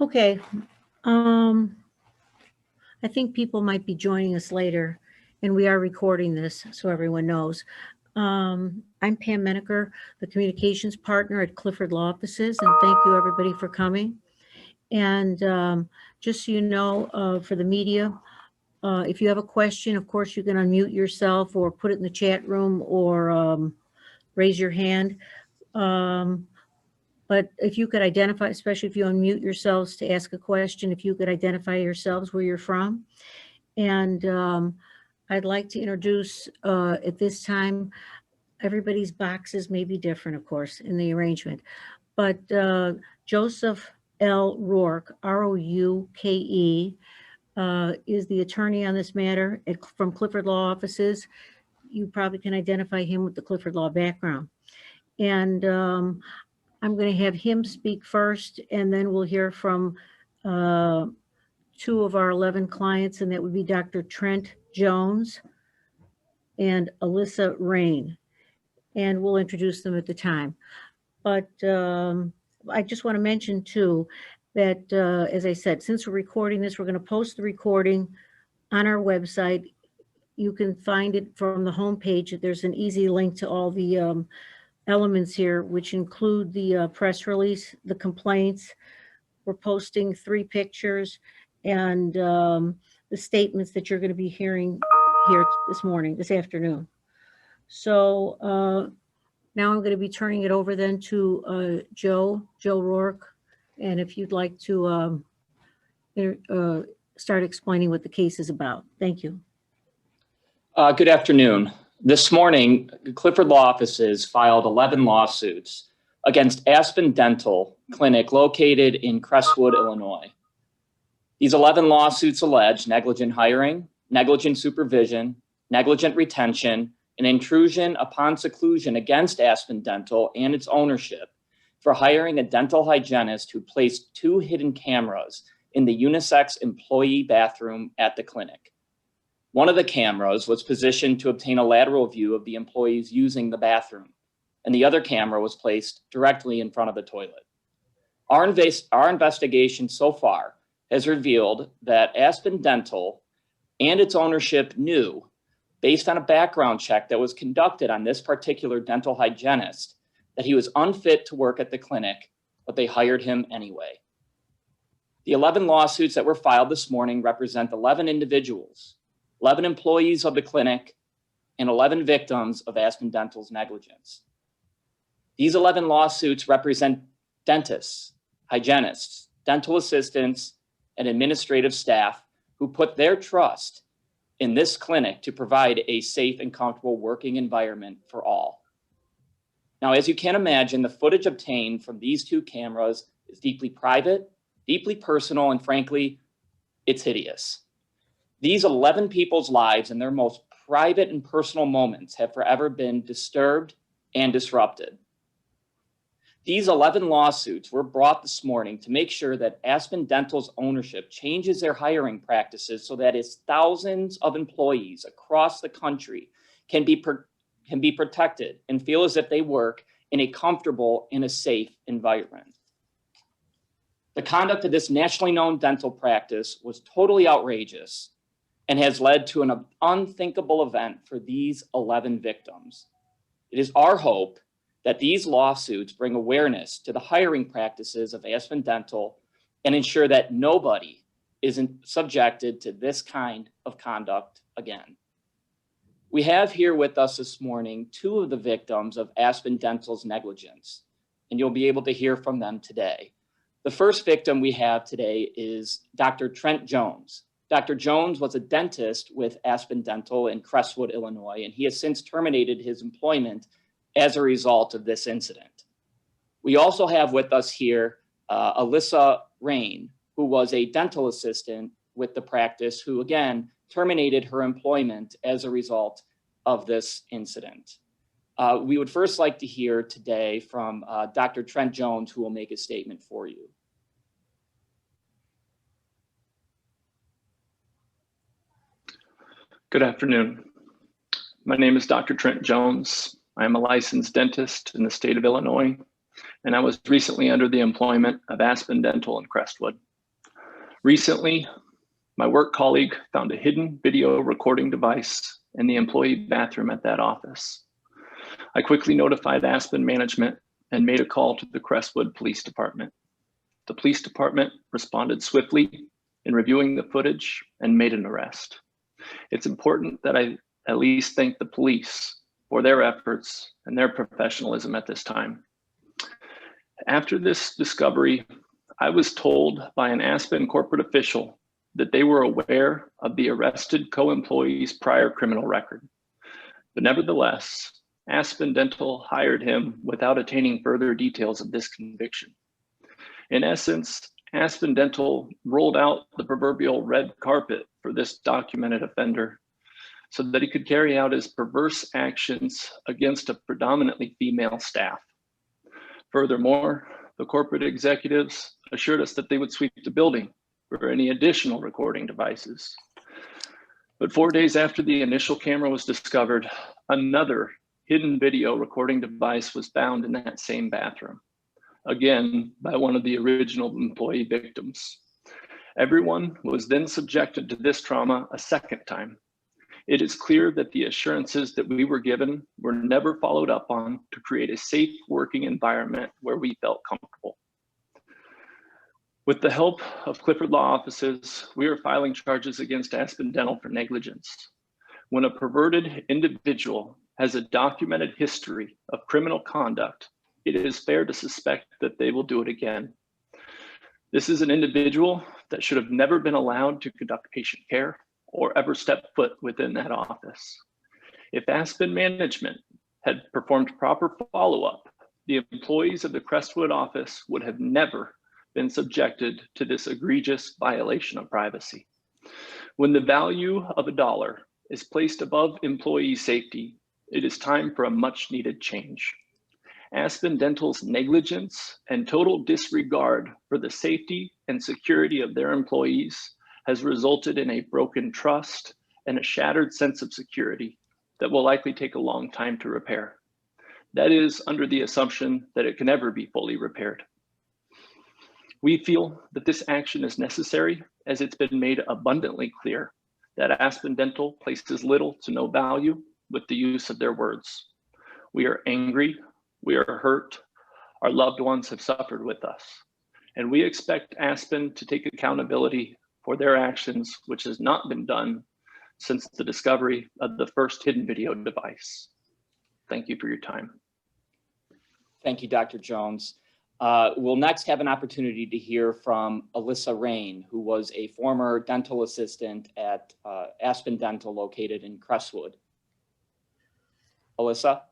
Okay. Um, I think people might be joining us later, and we are recording this so everyone knows. I'm Pam Menaker, the communications partner at Clifford Law Offices, and thank you everybody for coming. And just so you know, for the media, if you have a question, of course, you can unmute yourself or put it in the chat room or raise your hand. But if you could identify, especially if you unmute yourselves to ask a question, if you could identify yourselves where you're from. And I'd like to introduce at this time, everybody's boxes may be different, of course, in the arrangement. But Joseph L. Rourke, R-O-U-K-E, is the attorney on this matter from Clifford Law Offices. You probably can identify him with the Clifford Law background. And I'm going to have him speak first, and then we'll hear from two of our 11 clients, and that would be Dr. Trent Jones and Alyssa Rain. And we'll introduce them at the time. But I just want to mention too, that as I said, since we're recording this, we're going to post the recording on our website. You can find it from the homepage. There's an easy link to all the elements here, which include the press release, the complaints. We're posting 3 pictures and the statements that you're going to be hearing here this afternoon. So now I'm going to be turning it over then to Joe Rourke. And if you'd like to start explaining what the case is about. Thank you. Good afternoon. This morning, Clifford Law Offices filed 11 lawsuits against Aspen Dental Clinic located in Crestwood, Illinois. These 11 lawsuits allege negligent hiring, negligent supervision, negligent retention, and intrusion upon seclusion against Aspen Dental and its ownership for hiring a dental hygienist who placed 2 hidden cameras in the unisex employee bathroom at the clinic. One of the cameras was positioned to obtain a lateral view of the employees using the bathroom, and the other camera was placed directly in front of the toilet. Our investigation so far has revealed that Aspen Dental and its ownership knew, based on a background check that was conducted on this particular dental hygienist, that he was unfit to work at the clinic, but they hired him anyway. The 11 lawsuits that were filed this morning represent 11 individuals, 11 employees of the clinic, and 11 victims of Aspen Dental's negligence. These 11 lawsuits represent dentists, hygienists, dental assistants, and administrative staff who put their trust in this clinic to provide a safe and comfortable working environment for all. Now, as you can imagine, the footage obtained from these 2 cameras is deeply private, deeply personal, and frankly, it's hideous. These 11 people's lives and their most private and personal moments have forever been disturbed and disrupted. These 11 lawsuits were brought this morning to make sure that Aspen Dental's ownership changes their hiring practices so that its thousands of employees across the country can be protected and feel as if they work in a comfortable and a safe environment. The conduct of this nationally known dental practice was totally outrageous and has led to an unthinkable event for these 11 victims. It is our hope that these lawsuits bring awareness to the hiring practices of Aspen Dental and ensure that nobody isn't subjected to this kind of conduct again. We have here with us this morning 2 of the victims of Aspen Dental's negligence, and you'll be able to hear from them today. The first victim we have today is Dr. Trent Jones. Dr. Jones was a dentist with Aspen Dental in Crestwood, Illinois, and he has since terminated his employment as a result of this incident. We also have with us here Alyssa Rain, who was a dental assistant with the practice, who again terminated her employment as a result of this incident. We would first like to hear today from Dr. Trent Jones, who will make a statement for you. Good afternoon. My name is Dr. Trent Jones. I am a licensed dentist in the state of Illinois, and I was recently under the employment of Aspen Dental in Crestwood. Recently, my work colleague found a hidden video recording device in the employee bathroom at that office. I quickly notified Aspen management and made a call to the Crestwood Police Department. The police department responded swiftly in reviewing the footage and made an arrest. It's important that I at least thank the police for their efforts and their professionalism at this time. After this discovery, I was told by an Aspen corporate official that they were aware of the arrested co-employee's prior criminal record. But nevertheless, Aspen Dental hired him without attaining further details of this conviction. In essence, Aspen Dental rolled out the proverbial red carpet for this documented offender so that he could carry out his perverse actions against a predominantly female staff. Furthermore, the corporate executives assured us that they would sweep the building for any additional recording devices. But 4 days after the initial camera was discovered, another hidden video recording device was found in that same bathroom, again by one of the original employee victims. Everyone was then subjected to this trauma a second time. It is clear that the assurances that we were given were never followed up on to create a safe working environment where we felt comfortable. With the help of Clifford Law Offices, we are filing charges against Aspen Dental for negligence. When a perverted individual has a documented history of criminal conduct, it is fair to suspect that they will do it again. This is an individual that should have never been allowed to conduct patient care or ever step foot within that office. If Aspen management had performed proper follow-up, the employees of the Crestwood office would have never been subjected to this egregious violation of privacy. When the value of a dollar is placed above employee safety, it is time for a much needed change. Aspen Dental's negligence and total disregard for the safety and security of their employees has resulted in a broken trust and a shattered sense of security that will likely take a long time to repair. That is under the assumption that it can never be fully repaired. We feel that this action is necessary as it's been made abundantly clear that Aspen Dental places little to no value with the use of their words. We are angry, we are hurt, our loved ones have suffered with us, and we expect Aspen to take accountability for their actions, which has not been done since the discovery of the first hidden video device. Thank you for your time. Thank you, Dr. Jones. We'll next have an opportunity to hear from Alyssa Rain, who was a former dental assistant at Aspen Dental located in Crestwood. Alyssa?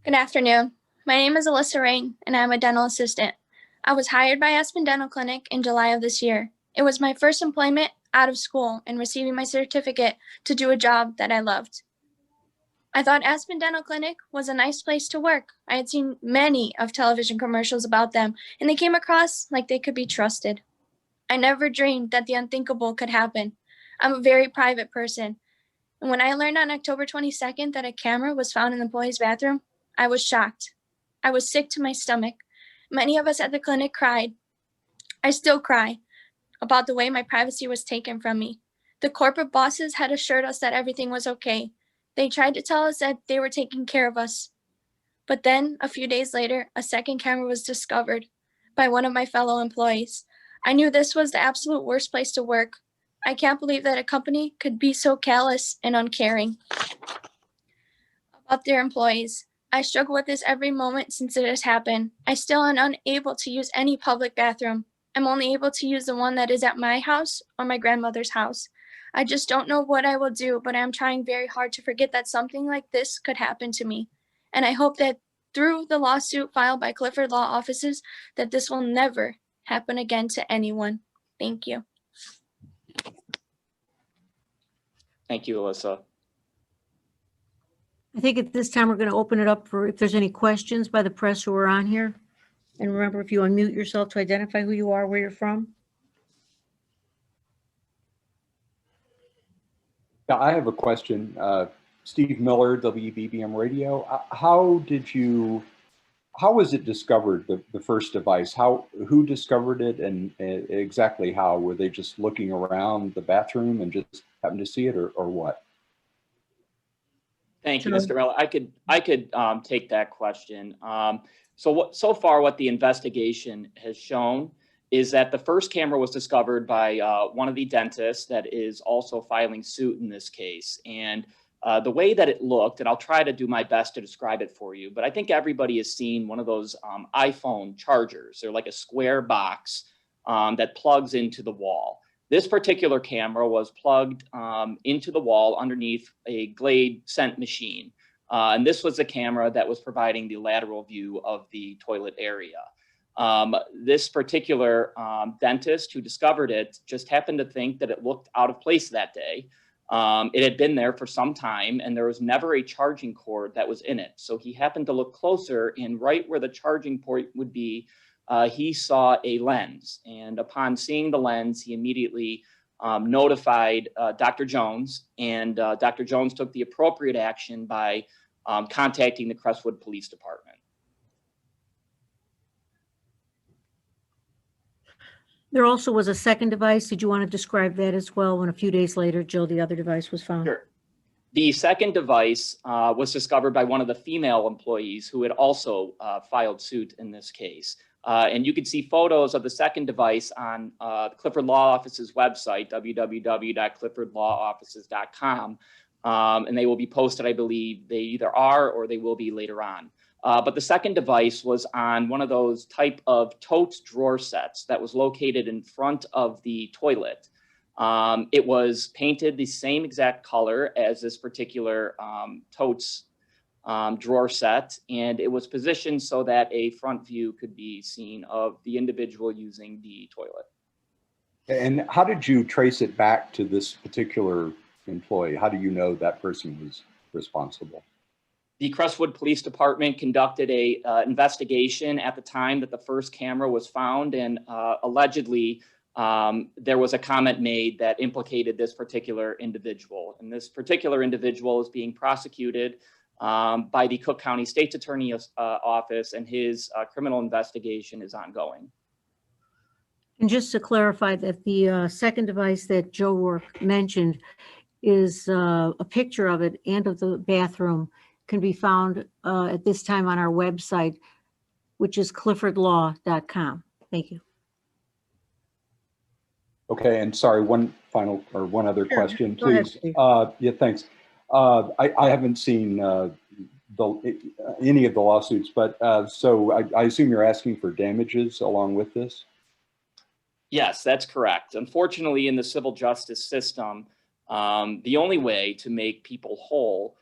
Good afternoon. My name is Alyssa Rain, and I'm a dental assistant. I was hired by Aspen Dental Clinic in July of this year. It was my first employment out of school and receiving my certificate to do a job that I loved. I thought Aspen Dental Clinic was a nice place to work. I had seen many of television commercials about them, and they came across like they could be trusted. I never dreamed that the unthinkable could happen. I'm a very private person, and when I learned on October 22nd that a camera was found in the employee's bathroom, I was shocked. I was sick to my stomach. Many of us at the clinic cried. I still cry about the way my privacy was taken from me. The corporate bosses had assured us that everything was okay. They tried to tell us that they were taking care of us. But then, a few days later, a second camera was discovered by one of my fellow employees. I knew this was the absolute worst place to work. I can't believe that a company could be so callous and uncaring about their employees. I struggle with this every moment since it has happened. I still am unable to use any public bathroom. I'm only able to use the one that is at my house or my grandmother's house. I just don't know what I will do, but I'm trying very hard to forget that something like this could happen to me. And I hope that through the lawsuit filed by Clifford Law Offices, that this will never happen again to anyone. Thank you. Thank you, Alyssa. I think at this time, we're going to open it up for if there's any questions by the press who are on here. And remember, if you unmute yourself to identify who you are, where you're from. Yeah, I have a question. Steve Miller, WBBM Radio. How did you how was it discovered, the first device? Who discovered it, and exactly how? Were they just looking around the bathroom and just happened to see it, or what? Thank you, Sure. Mr. Miller. I could take that question. So far, what the investigation has shown is that the first camera was discovered by one of the dentists that is also filing suit in this case. And the way that it looked, and I'll try to do my best to describe it for you, but I think everybody has seen one of those iPhone chargers. They're like a square box that plugs into the wall. This particular camera was plugged into the wall underneath a Glade scent machine. And this was the camera that was providing the lateral view of the toilet area. This particular dentist who discovered it just happened to think that it looked out of place that day. It had been there for some time, and there was never a charging cord that was in it. So he happened to look closer, and right where the charging port would be, he saw a lens. And upon seeing the lens, he immediately notified Dr. Jones, and Dr. Jones took the appropriate action by contacting the Crestwood Police Department. There also was a second device. Did you want to describe that as well? When a few days later, Jill, the other device was found? Sure. The second device was discovered by one of the female employees who had also filed suit in this case. And you can see photos of the second device on Clifford Law Offices website, www.cliffordlawoffices.com. And they will be posted, I believe they either are or they will be later on. But the second device was on one of those type of totes drawer sets that was located in front of the toilet. It was painted the same exact color as this particular totes drawer set, and it was positioned so that a front view could be seen of the individual using the toilet. And how did you trace it back to this particular employee? How do you know that person was responsible? The Crestwood Police Department conducted a investigation at the time that the first camera was found, and allegedly there was a comment made that implicated this particular individual. And this particular individual is being prosecuted by the Cook County State's Attorney's Office, and his criminal investigation is ongoing. And just to clarify that the second device that Joe Rourke mentioned is a picture of it and of the bathroom can be found at this time on our website, which is cliffordlaw.com. Thank you. Okay, and sorry, one other question, Go ahead, please. Steve. Yeah, thanks. I haven't seen any of the lawsuits, but so I assume you're asking for damages along with this? Yes, that's correct. Unfortunately, in the civil justice system, the only way to make people whole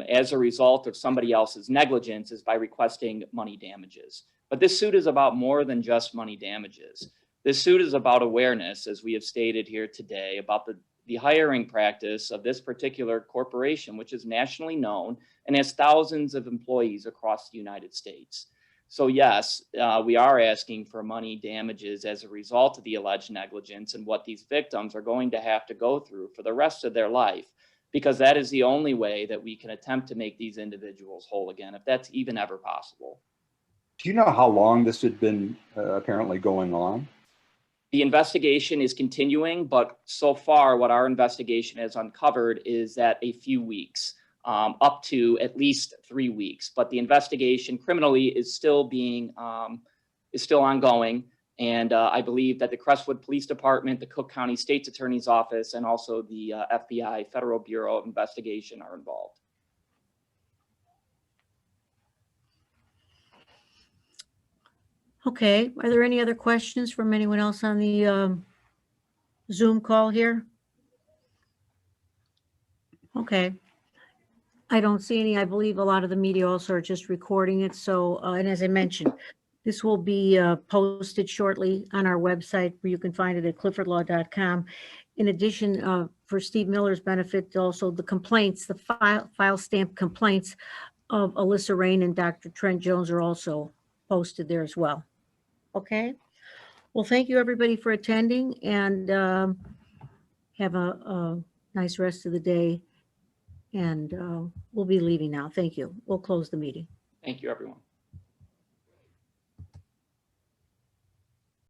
as a result of somebody else's negligence is by requesting money damages. But this suit is about more than just money damages. This suit is about awareness, as we have stated here today, about the hiring practice of this particular corporation, which is nationally known and has thousands of employees across the United States. So yes, we are asking for money damages as a result of the alleged negligence and what these victims are going to have to go through for the rest of their life, because that is the only way that we can attempt to make these individuals whole again, if that's even ever possible. Do you know how long this had been apparently going on? The investigation is continuing, but so far what our investigation has uncovered is that a few weeks, up to at least 3 weeks. But the investigation criminally is still ongoing. And I believe that the Crestwood Police Department, the Cook County State's Attorney's Office, and also the FBI, Federal Bureau of Investigation, are involved. Okay, are there any other questions from anyone else on the Zoom call here? Okay. I don't see any. I believe a lot of the media also are just recording it. So, and as I mentioned, this will be posted shortly on our website, where you can find it at cliffordlaw.com. In addition, for Steve Miller's benefit, also the complaints, the file stamp complaints of Alyssa Rain and Dr. Trent Jones are also posted there as well. Okay. Well, thank you everybody for attending, and have a nice rest of the day. And we'll be leaving now. Thank you. We'll close the meeting. Thank you, everyone.